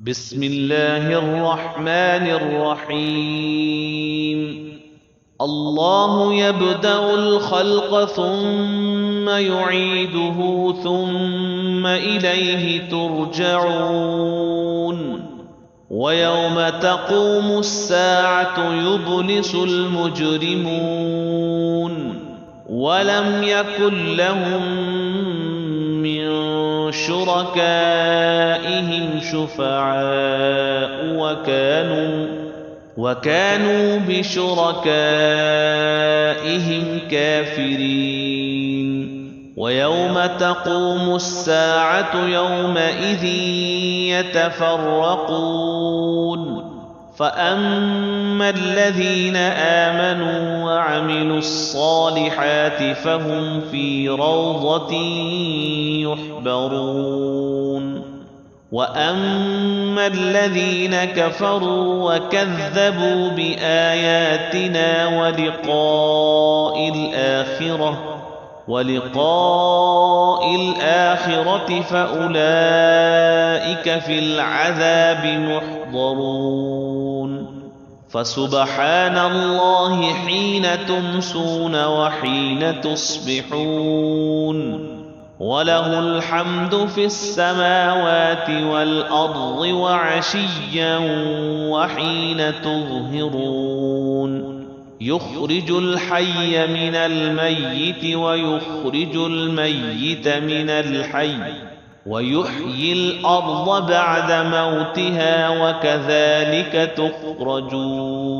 بسم الله الرحمن الرحيم. الله يبدأ الخلق ثم يعيده ثم إليه ترجعون. ويوم تقوم الساعة يبلس المجرمون ولم يكن لهم من شركائهم شفعاء وكانوا بشركائهم كافرين. ويوم تقوم الساعة يومئذ يتفرقون فأما الذين آمنوا وعملوا الصالحات فهم في روضة يحبرون. وأما الذين كفروا وكذبوا بآياتنا ولقاء الآخرة فأولئك في العذاب محضرون. فسبحان الله حين تمسون وحين تصبحون وله الحمد في السماوات والأرض وعشيا وحين تظهرون. يخرج الحي من الميت ويخرج الميت من الحي ويحيي الأرض بعد موتها وكذلك تخرجون.